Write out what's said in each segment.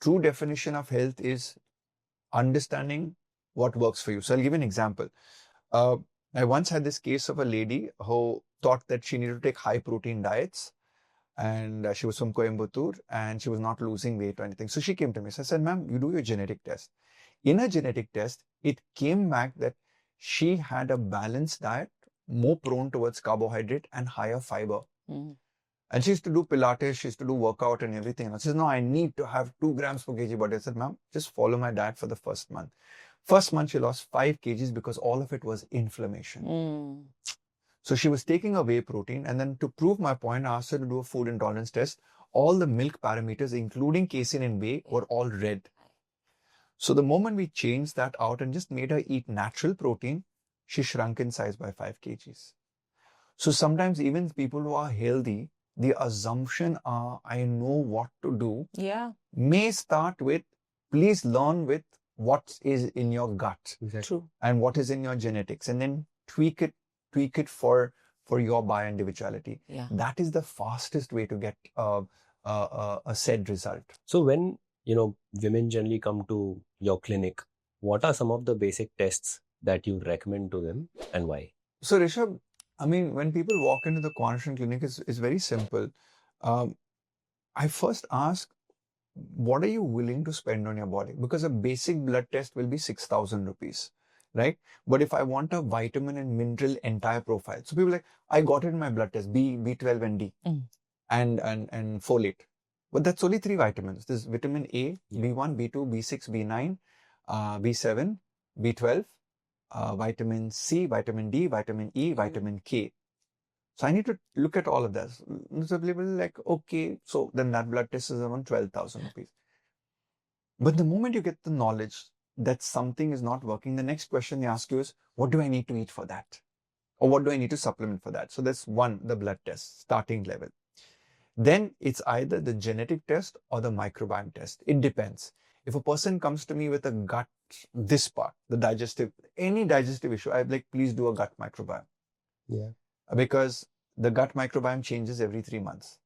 true definition of health is understanding what works for you. So I'll give you an example. I once had this case of a lady who thought that she needed to take high protein diets, and she was from Coimbatore and she was not losing weight or anything. So she came to me. So I said, ma'am, you do your genetic test. In her genetic test, it came back that she had a balanced diet, more prone towards carbohydrate and higher fiber. And she used to do Pilates, she used to do workout and everything. And she says, no, I need to have 2 grams per kg body. I said, ma'am, just follow my diet for the first month. First month, she lost 5 kgs because all of it was inflammation. So she was taking a whey protein, and then to prove my point, I asked her to do a food intolerance test. All the milk parameters, including casein and whey, were all red. So the moment we changed that out and just made her eat natural protein, she shrunk in size by 5 kgs. So sometimes even people who are healthy, the assumption I know what to do, may start with, please learn with what is in your gut. True. And what is in your genetics, and then tweak it for your bio-individuality. That is the fastest way to get a said result. So when, women generally come to your clinic, what are some of the basic tests that you recommend to them and why? So Rishabh, I mean, when people walk into the Cornerstone Clinic, it's very simple. I first ask, what are you willing to spend on your body? Because a basic blood test will be 6,000 rupees, right? But if I want a vitamin and mineral entire profile, so people are like, I got it in my blood test, B12 and D, and folate. But that's only 3 vitamins. There's vitamin A, B1, B2, B6, B9, B7, B12, vitamin C, vitamin D, vitamin E, vitamin K. So I need to look at all of this. So people are like, okay, so then that blood test is around 12,000 rupees. But the moment you get the knowledge that something is not working, the next question they ask you is, what do I need to eat for that? Or what do I need to supplement for that? So that's one, the blood test, starting level. Then it's either the genetic test or the microbiome test. It depends. If a person comes to me with a gut, this part, the digestive, any digestive issue, I'm like, please do a gut microbiome. Because the gut microbiome changes every 3 months.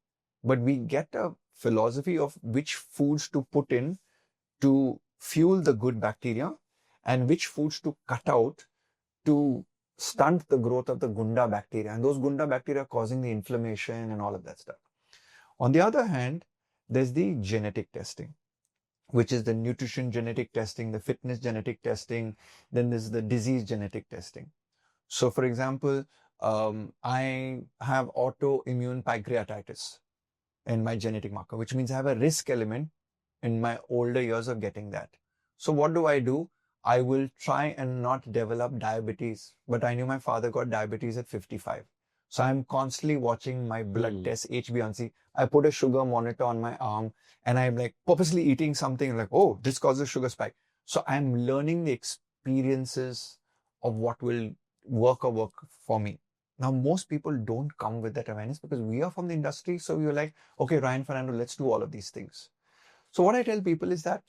But we get a philosophy of which foods to put in to fuel the good bacteria and which foods to cut out to stunt the growth of the Gunda bacteria. And those Gunda bacteria are causing the inflammation and all of that stuff. On the other hand, there's the genetic testing, which is the nutrition genetic testing, the fitness genetic testing, then there's the disease genetic testing. So for example, I have autoimmune pancreatitis in my genetic marker, which means I have a risk element in my older years of getting that. So what do? I will try and not develop diabetes, but I knew my father got diabetes at 55. So I'm constantly watching my blood test, HbA1c. I put a sugar monitor on my arm and I'm like purposely eating something like, oh, this causes sugar spike. So I'm learning the experiences of what will work for me. Now, most people don't come with that awareness because we are from the industry. So you're like, okay, Ryan Fernando, let's do all of these things. So what I tell people is that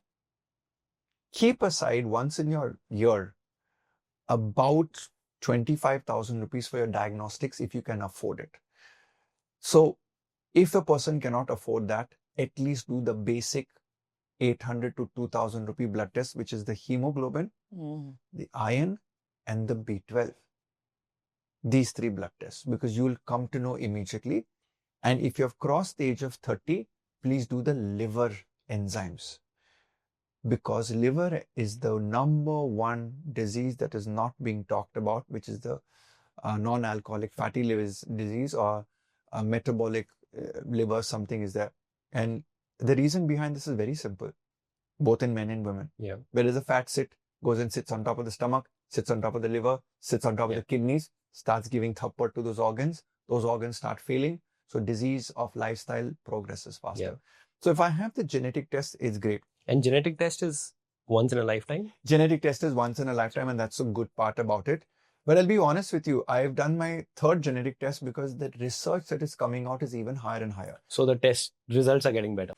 keep aside once in your year about 25,000 rupees for your diagnostics if you can afford it. So if a person cannot afford that, at least do the basic 800 to 2,000 rupee blood test, which is the hemoglobin, the iron, and the B12. These 3 blood tests, because you will come to know immediately. And if you have crossed the age of 30, please do the liver enzymes. Because liver is the number 1 disease that is not being talked about, which is the non-alcoholic fatty liver disease or metabolic liver, something is there. And the reason behind this is very simple, both in men and women. Where does the fat sit? Goes and sits on top of the stomach, sits on top of the liver, sits on top of the kidneys, starts giving thappad to those organs start failing. So disease of lifestyle progresses faster. So if I have the genetic test, it's great. And genetic test is once in a lifetime? Genetic test is once in a lifetime, and that's a good part about it. But I'll be honest with you, I've done my 3rd genetic test because the research that is coming out is even higher and higher. So the test results are getting better.